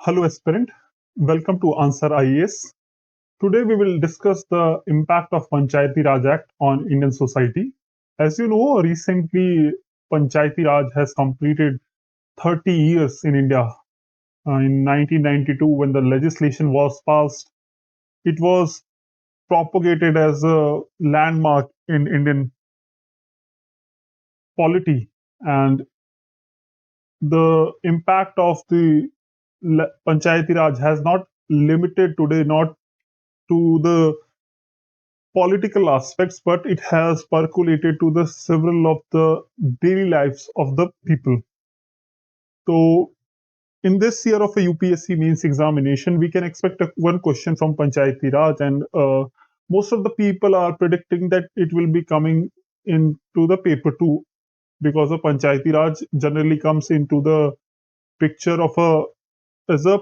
Hello, aspirant. Welcome to Answer IAS. Today, we will discuss the impact of Panchayati Raj Act on Indian society. As you know, recently Panchayati Raj has completed 30 years in India. In 1992, when the legislation was passed, it was propagated as a landmark in Indian polity, and the impact of the Panchayati Raj has not limited today, not to the political aspects, but it has percolated to the several of the daily lives of the people. So, in this year of a UPSC means examination, we can expect one question from Panchayati Raj, and most of the people are predicting that it will be coming into the paper too, because the Panchayati Raj generally comes into the picture of a as a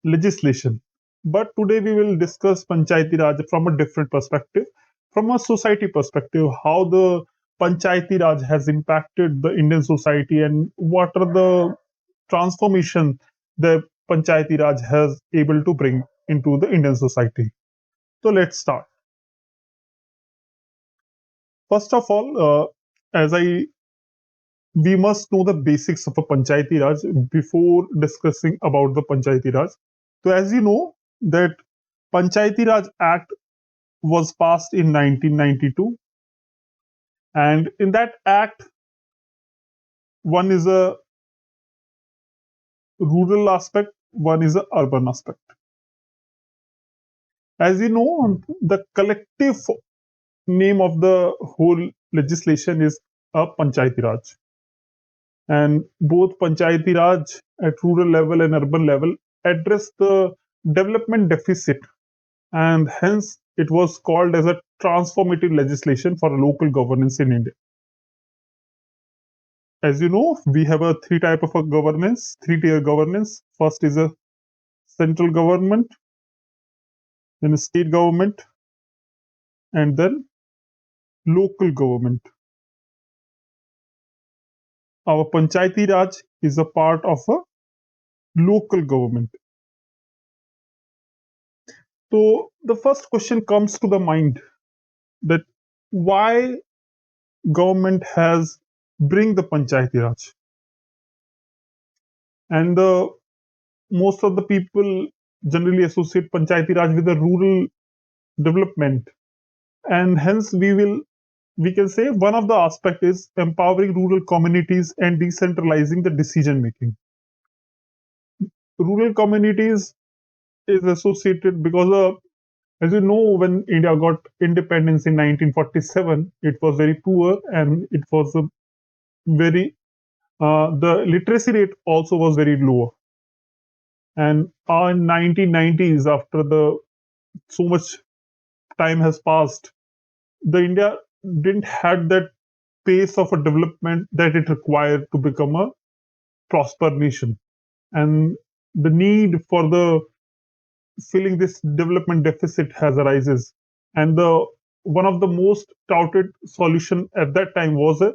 legislation. But today we will discuss Panchayati Raj from a different perspective, from a society perspective, how the Panchayati Raj has impacted the Indian society and what are the transformation the Panchayati Raj has able to bring into the Indian society. So let's start. First of all, as I we must know the basics of a Panchayati Raj before discussing about the Panchayati Raj. So as you know that Panchayati Raj Act was passed in 1992, and in that act one is a rural aspect, one is a urban aspect. As you know, the collective name of the whole legislation is a Panchayati Raj, and both Panchayati Raj at rural level and urban level address the development deficit, and hence it was called as a transformative legislation for local governance in India. As you know, we have a three type of a governance, three-tier governance. First is a central government, then a state government, and then local government. Our Panchayati Raj is a part of a local government. So the first question comes to the mind that why government has bring the Panchayati Raj, and most of the people generally associate Panchayati Raj with the rural development, and hence we can say one of the aspect is empowering rural communities and decentralizing the decision making. Rural communities is associated because as you know, when India got independence in 1947, it was very poor, and it was a very the literacy rate also was very low. And in 1990s, after the so much time has passed, the India didn't had that pace of a development that it required to become a prosper nation, and the need for the filling this development deficit has arises, and the one of the most touted solution at that time was a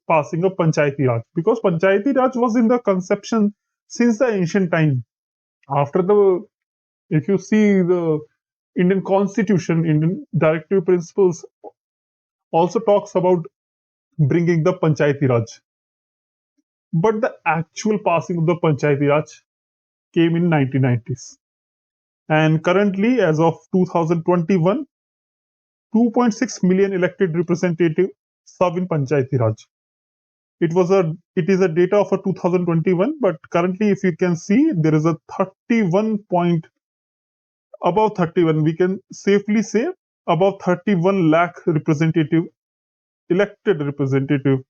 passing of Panchayati Raj, because Panchayati Raj was in the conception since the ancient time. After the If you see the Indian constitution, Indian directive principles also talks about bringing the Panchayati Raj, but the actual passing of the Panchayati Raj came in 1990s. And currently, as of 2021, 2.6 million elected representatives serve in Panchayati Raj. It is a data of a 2021, but currently, if you can see, there is a 31 point above 31. We can safely say above 31 lakh representative elected representative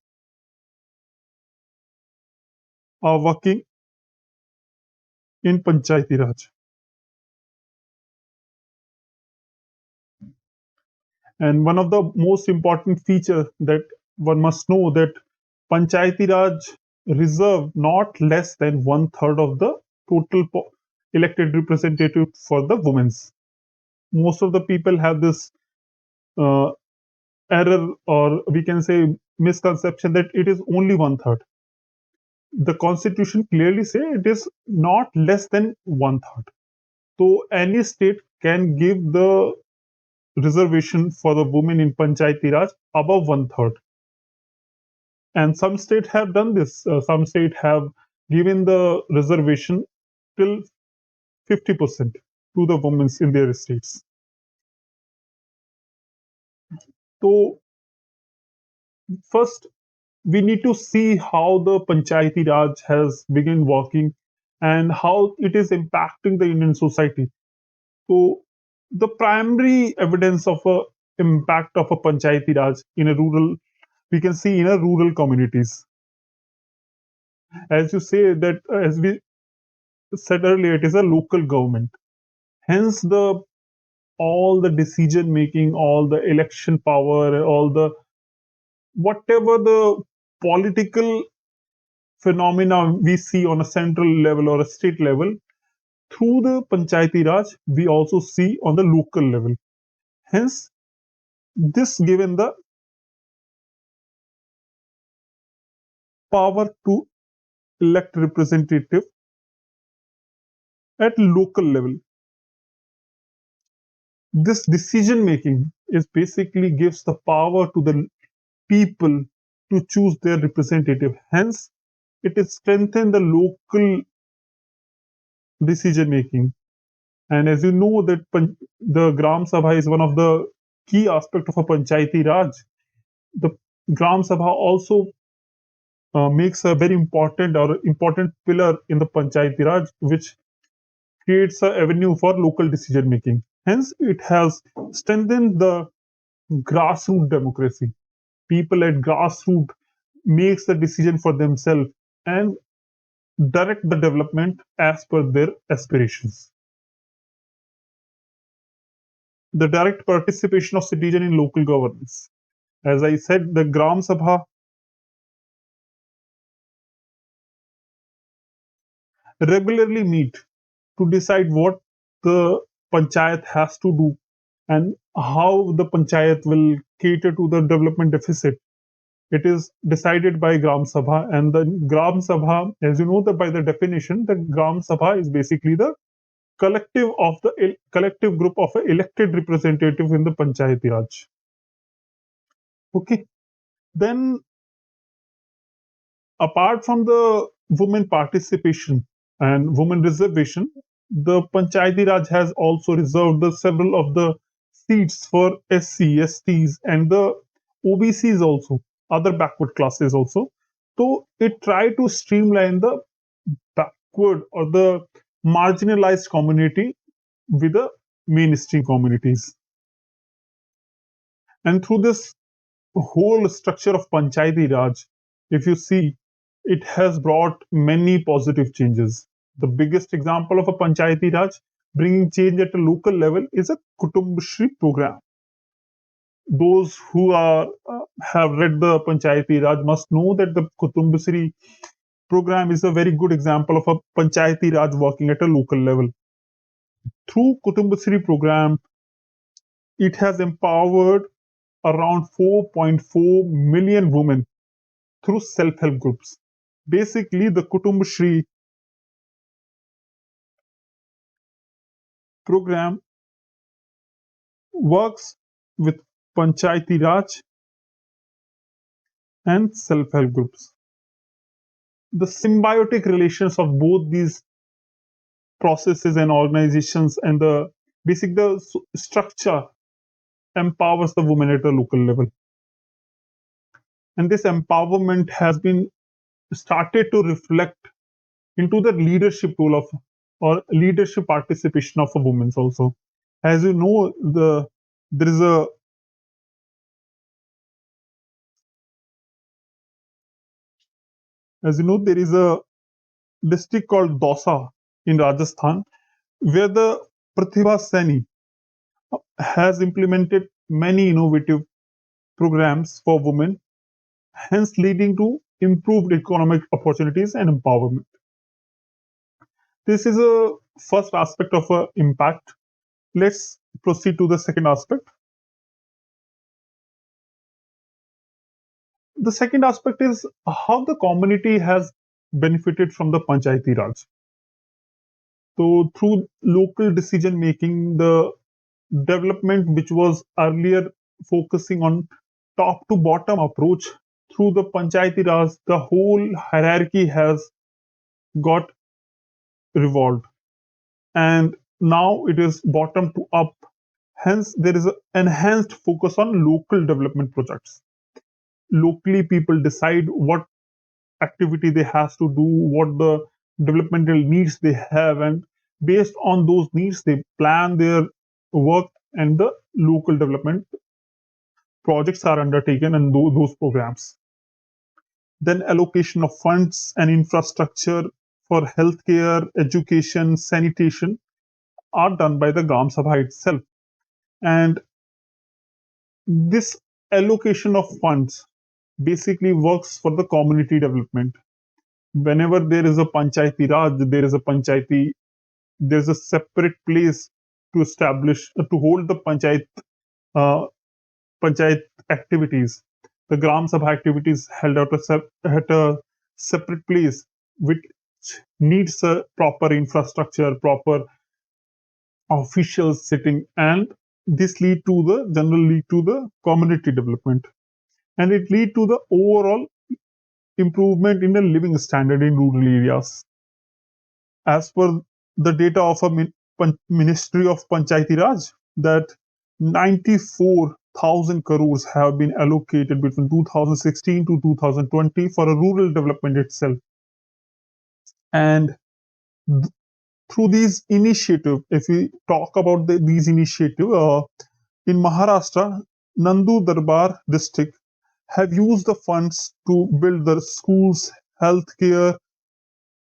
are working in Panchayati Raj. And one of the most important feature that one must know that Panchayati Raj reserve not less than one third of the total elected representative for the women's. Most of the people have this uh, error, or we can say misconception, that it is only one third. the constitution clearly say it is not less than one third. So any state can give the reservation for the women in Panchayati Raj above one third. And some states have done this. Some states have given the reservation till 50% to the women in their states. So first, we need to see how the Panchayati Raj has begun working and how it is impacting the Indian society. So the primary evidence of a impact of a Panchayati Raj in a rural, we can see in a rural communities. As you say that, as we said earlier, it is a local government. Hence, the all the decision making, all the election power, all the whatever the political phenomena we see on a central level or a state level, through the Panchayati Raj, we also see on the local level. Hence, this given the power to elect representative at local level. This decision making is basically gives the power to the people to choose their representative. Hence, it is strengthen the local decision making. And as you know that the Gram Sabha is one of the key aspect of a Panchayati Raj. The Gram Sabha also makes a very important pillar in the Panchayati Raj, which creates a avenue for local decision making. Hence, it has strengthened the grassroots democracy. People at grassroots makes the decision for themselves and direct the development as per their aspirations. The direct participation of citizen in local governance. As I said, the Gram Sabha regularly meet to decide what the panchayat has to do and how the panchayat will cater to the development deficit. It is decided by Gram Sabha, and the Gram Sabha, as you know, that by the definition, the Gram Sabha is basically the collective group of elected representatives in the Panchayati Raj. Okay, then apart from the women participation and women reservation, the Panchayati Raj has also reserved the several of the seats for SC, STs, and the OBCs also, other backward classes also. So it tried to streamline the backward or the marginalized community with the mainstream communities. And through this whole structure of Panchayati Raj, if you see, it has brought many positive changes. The biggest example of a Panchayati Raj bringing change at a local level is a Kutumbashri program. Those who have read the Panchayati Raj must know that the Kutumbashri program is a very good example of a Panchayati Raj working at a local level. Through Kutumbashri program, it has empowered around 4.4 million women through self-help groups. Basically, the Kutumbashri program works with Panchayati Raj and self-help groups. The symbiotic relations of both these processes and organizations and the structure empowers the women at a local level. And this empowerment has been started to reflect into the leadership role of or leadership participation of a women also. As you know, there is a as you know there is a district called Dausa in Rajasthan where the Pratibha Seni has implemented many innovative programs for women, hence leading to improved economic opportunities and empowerment. This is a first aspect of impact. Let's proceed to the second aspect. The second aspect is how the community has benefited from the Panchayati Raj. So through local decision making, the development which was earlier focusing on top to bottom approach, through the Panchayati Raj, the whole hierarchy has got revolved, and now it is bottom to up. Hence, there is an enhanced focus on local development projects. Locally, people decide what activity they have to do, what the developmental needs they have, and based on those needs, they plan their work, and the local development projects are undertaken and those programs. Then allocation of funds and infrastructure for healthcare, education, sanitation are done by the Gram Sabha itself. And this allocation of funds basically works for the community development. Whenever there is a Panchayati Raj, there's a separate place to establish, to hold the uh, panchayat activities. The Gram Sabha activities held at a separate place, which needs a proper infrastructure, proper officials sitting, and this lead to the community development, and it lead to the overall improvement in the living standard in rural areas. As per the data of a Ministry of Panchayati Raj, that 94,000 crores have been allocated between 2016 to 2020 for a rural development itself. And through these initiatives, if we talk about these initiatives, in Maharashtra, Nandu Darbar district have used the funds to build the schools, healthcare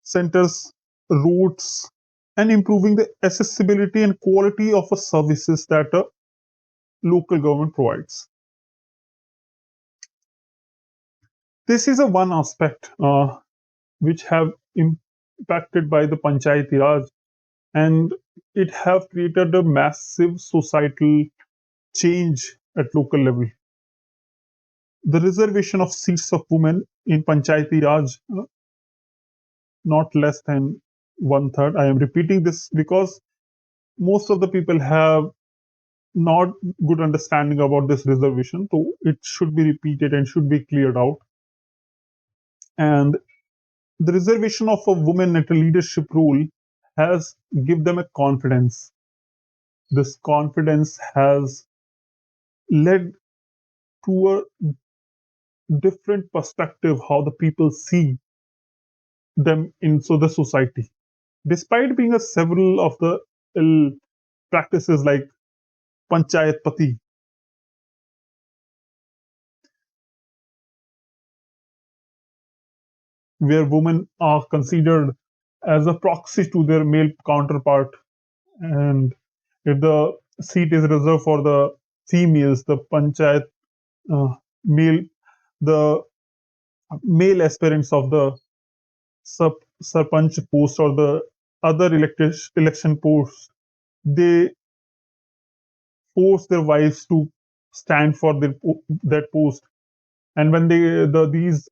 centers, roads, and improving the accessibility and quality of the services that a local government provides. This is a one aspect which have impacted by the Panchayati Raj, and it have created a massive societal change at local level. The reservation of seats of women in Panchayati Raj, not less than one third. I am repeating this because most of the people have not good understanding about this reservation, so it should be repeated and should be cleared out. And the reservation of a woman at a leadership role has give them a confidence. This confidence has led to a different perspective how the people see them in so the society. Despite being a several of the ill practices like Panchayat Pati, where women are considered as a proxy to their male counterpart, and if the seat is reserved for the females, the Panchayat uh, male, the male aspirants of the sarpanch post or the other elected election posts, they force their wives to stand for that post. And when these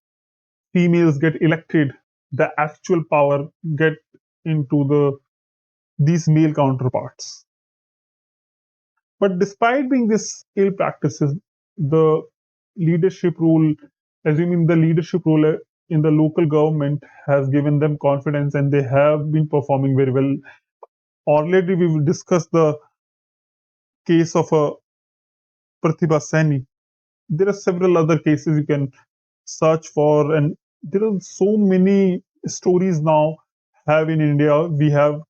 females get elected, the actual power get into these male counterparts. But despite being this ill practices, the leadership role, assuming the leadership role in the local government has given them confidence, and they have been performing very well. Already we will discuss the case of Pratibha Saini. There are several other cases you can search for, and there are so many stories now have in India. We have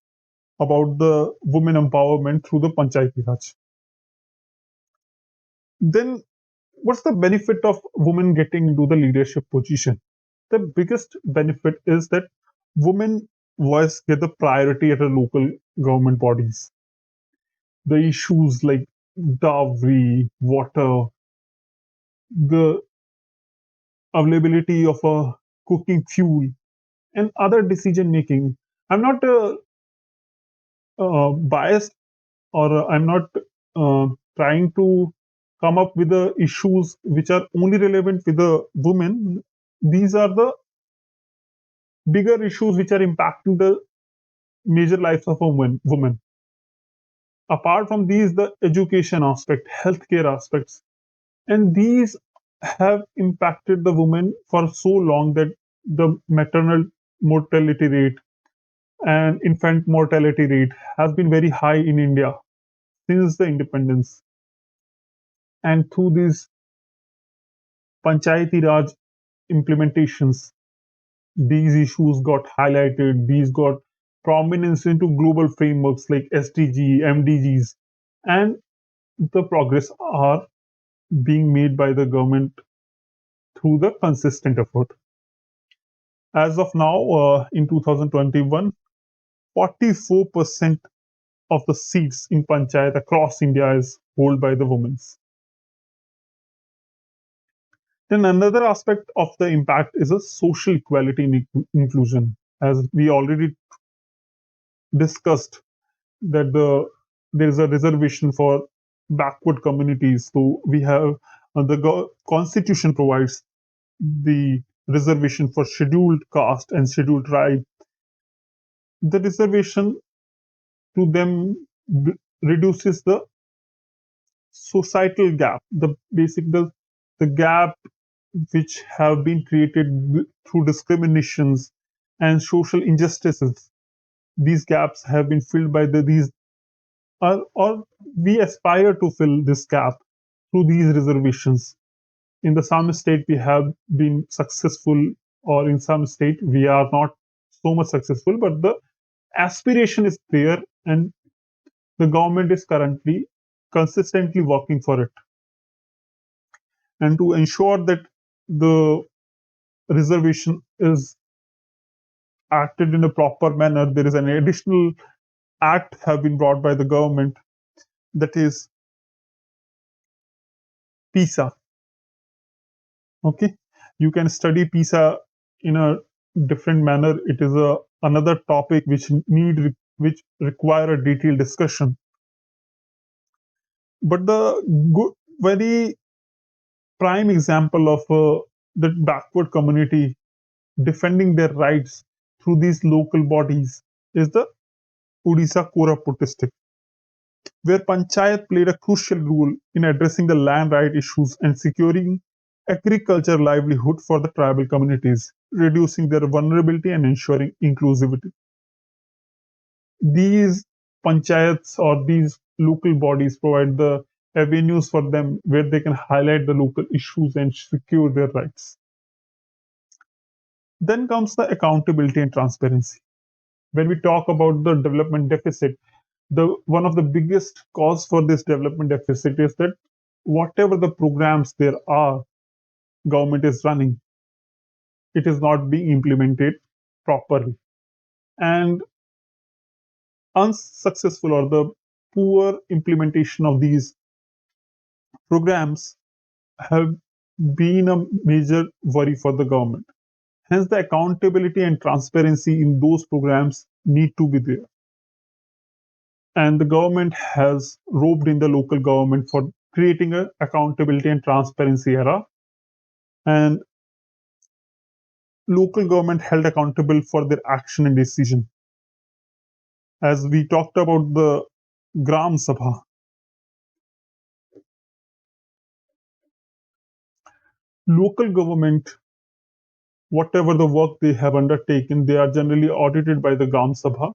about the women empowerment through the Panchayati Raj. Then, what's the benefit of women getting into the leadership position? The biggest benefit is that women voice get the priority at the local government bodies. The issues like dowry, water, the availability of a cooking fuel, and other decision making. I'm not biased, or I'm not trying to come up with the issues which are only relevant with the women. These are the bigger issues which are impacting the major lives of a woman. Apart from these, the education aspect, healthcare aspects, and these have impacted the woman for so long that the maternal mortality rate and infant mortality rate has been very high in India since the independence. And through these Panchayati Raj implementations, these issues got highlighted, these got prominence into global frameworks like SDG, MDGs, and the progress are being made by the government through the consistent effort. As of now, in 2021, 44% of the seats in Panchayat across India is held by the women. Then another aspect of the impact is a social equality and inclusion. As we already discussed, that there is a reservation for backward communities. So we have the constitution provides the reservation for scheduled caste and scheduled tribe. The reservation to them reduces the societal gap, the gap which have been created through discriminations and social injustices. These gaps have been filled by these, or we aspire to fill this gap through these reservations. In the some state, we have been successful, or in some state, we are not so much successful, but the aspiration is there, and the government is currently consistently working for it. And to ensure that the reservation is acted in a proper manner, there is an additional act have been brought by the government, that is PISA. Okay, you can study PISA in a different manner. It is a another topic which require a detailed discussion. But the very prime example of the backward community defending their rights through these local bodies is the Odisha Koraput district, where Panchayat played a crucial role in addressing the land right issues and securing agriculture livelihood for the tribal communities, reducing their vulnerability and ensuring inclusivity. These panchayats or these local bodies provide the avenues for them where they can highlight the local issues and secure their rights. Then comes the accountability and transparency. When we talk about the development deficit, the one of the biggest cause for this development deficit is that whatever the programs there are, government is running, it is not being implemented properly. And unsuccessful or the poor implementation of these programs have been a major worry for the government. Hence, the accountability and transparency in those programs need to be there. And the government has roped in the local government for creating a accountability and transparency era. And local government held accountable for their action and decision. As we talked about the Gram Sabha, local government, whatever the work they have undertaken, they are generally audited by the Gram Sabha.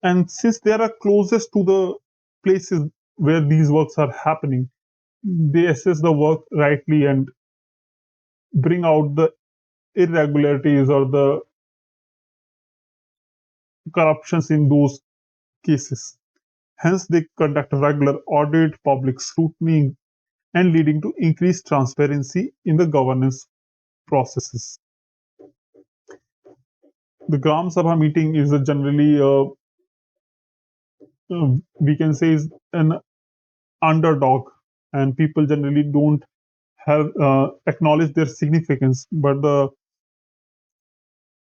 And since they are closest to the places where these works are happening, they assess the work rightly and bring out the irregularities or the corruptions in those cases. Hence, they conduct regular audit, public scrutiny, and leading to increased transparency in the governance processes. The Gram Sabha meeting is a generally, we can say, is an underdog, and people generally don't have acknowledged their significance. But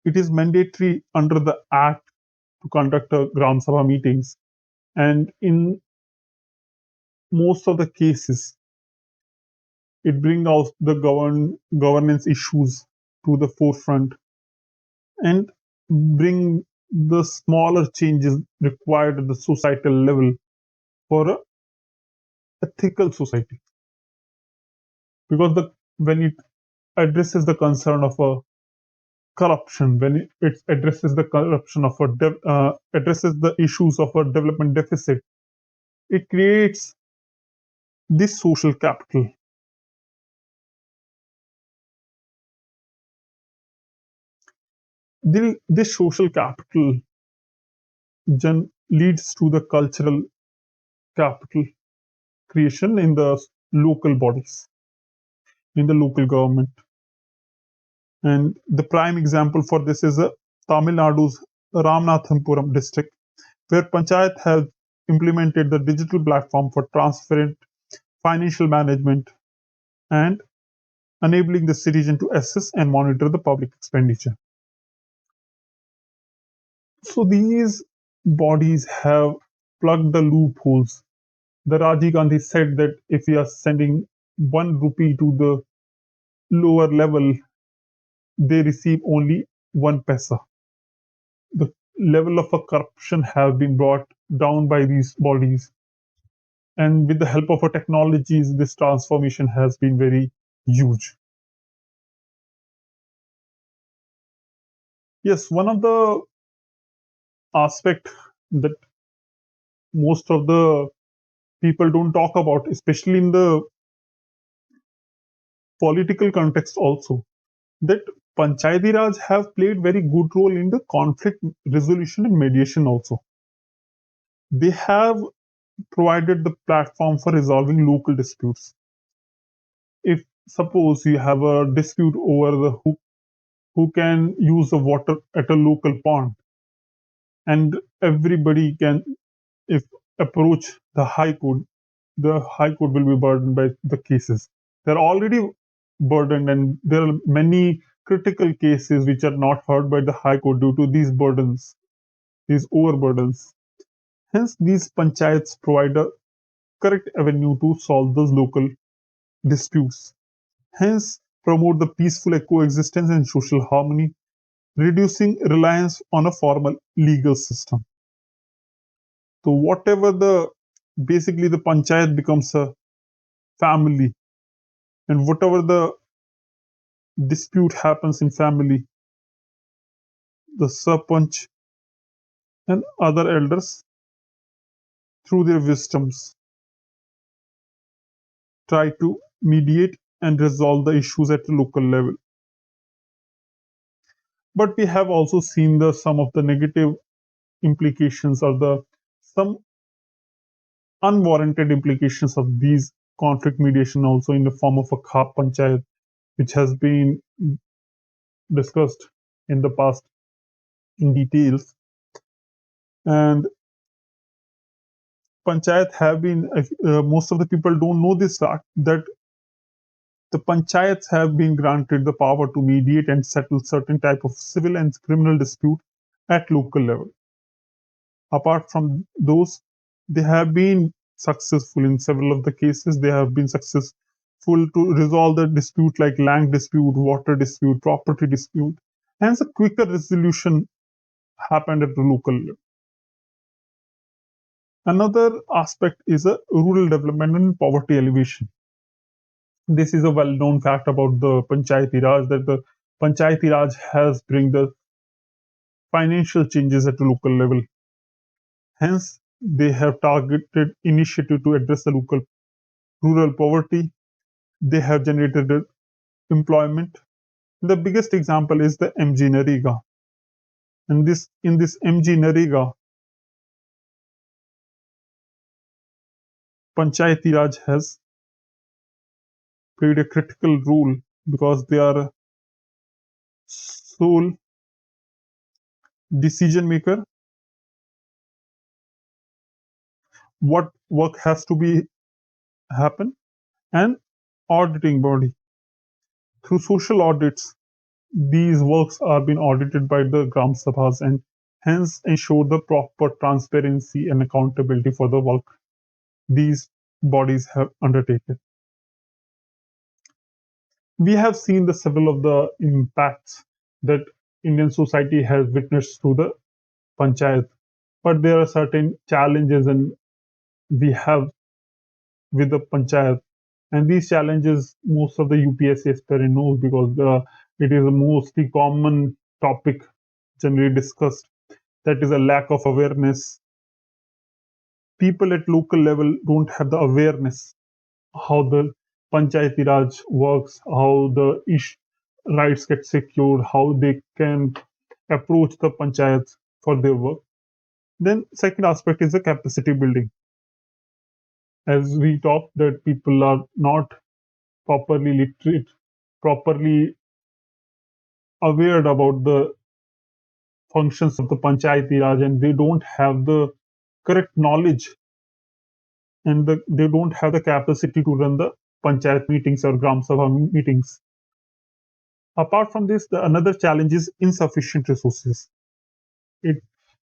it is mandatory under the Act to conduct a Gram Sabha meetings, and in most of the cases, it brings out the governance issues to the forefront and bring the smaller changes required at the societal level for a ethical society. Because when it addresses the concern of a corruption, when it addresses the corruption of addresses the issues of a development deficit, it creates this social capital. This social capital leads to the cultural capital creation in the local bodies, in the local government. And the prime example for this is Tamil Nadu's Ramanathapuram district, where Panchayat has implemented the digital platform for transparent financial management and enabling the citizen to assess and monitor the public expenditure. So these bodies have plugged the loopholes. The Rajiv Gandhi said that if we are sending 1 rupee to the lower level, they receive only 1 paisa. The level of a corruption have been brought down by these bodies, and with the help of our technologies, this transformation has been very huge. Yes, one of the aspect that most of the people don't talk about, especially in the political context also, that Panchayati Raj have played very good role in the conflict resolution and mediation also. They have provided the platform for resolving local disputes. If suppose you have a dispute over who can use the water at a local pond, and everybody can, if approach the high court will be burdened by the cases. They're already burdened, and there are many critical cases which are not heard by the high court due to these burdens, these overburdens. Hence, these panchayats provide a correct avenue to solve those local disputes. Hence, promote the peaceful coexistence and social harmony, reducing reliance on a formal legal system. So, whatever the basically the panchayat becomes a family, and whatever the dispute happens in family, the sarpanch and other elders, through their wisdoms, try to mediate and resolve the issues at the local level. But we have also seen the some of the negative implications or the some unwarranted implications of these conflict mediation also in the form of a khap panchayat, which has been discussed in the past in details. And panchayat have been most of the people don't know this fact that the panchayats have been granted the power to mediate and settle certain type of civil and criminal dispute at local level. Apart from those, they have been successful in several of the cases. They have been successful to resolve the dispute like land dispute, water dispute, property dispute. Hence, a quicker resolution happened at the local level. Another aspect is a rural development and poverty elevation. This is a well-known fact about the Panchayati Raj that the Panchayati Raj has bring the financial changes at the local level. Hence, they have targeted initiative to address the local rural poverty. They have generated employment. The biggest example is the MG Narega. And this in this MG Narega, Panchayati Raj has played a critical role because they are sole decision maker. What work has to be happen, and auditing body. Through social audits, these works are being audited by the Gram Sabhas and hence ensure the proper transparency and accountability for the work these bodies have undertaken. We have seen the several of the impacts that Indian society has witnessed through the panchayat, but there are certain challenges and we have with the panchayat, and these challenges most of the UPSC aspirant knows because it is a mostly common topic generally discussed. That is a lack of awareness. People at local level don't have the awareness how the Panchayati Raj works, how the rights get secured, how they can approach the panchayats for their work. Then second aspect is the capacity building. As we talked that people are not properly literate, properly aware about the functions of the Panchayati Raj, and they don't have the correct knowledge and they don't have the capacity to run the panchayat meetings or gram sabha meetings. Apart from this, another challenge is insufficient resources. It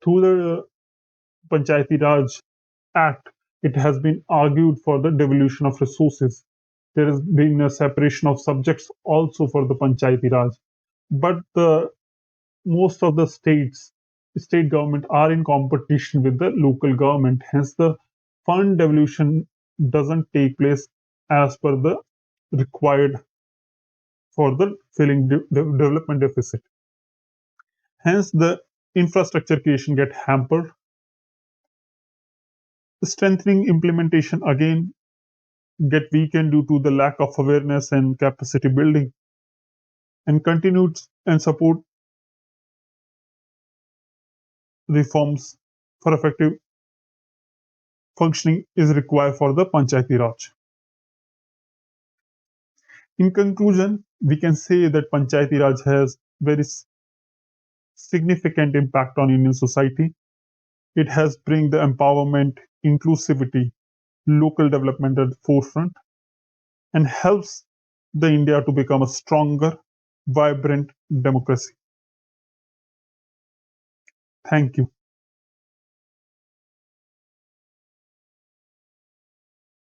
through the Panchayati Raj Act, it has been argued for the devolution of resources. There has been a separation of subjects also for the Panchayati Raj, but the most of the state government are in competition with the local government. Hence, the fund devolution doesn't take place as per the required for the filling development deficit. Hence, the infrastructure creation get hampered. Strengthening implementation again get weakened due to the lack of awareness and capacity building. And continued and support reforms for effective functioning is required for the Panchayati Raj. In conclusion, we can say that Panchayati Raj has very significant impact on Indian society. It has bring the empowerment, inclusivity, local development at the forefront, and helps the India to become a stronger, vibrant democracy. Thank you.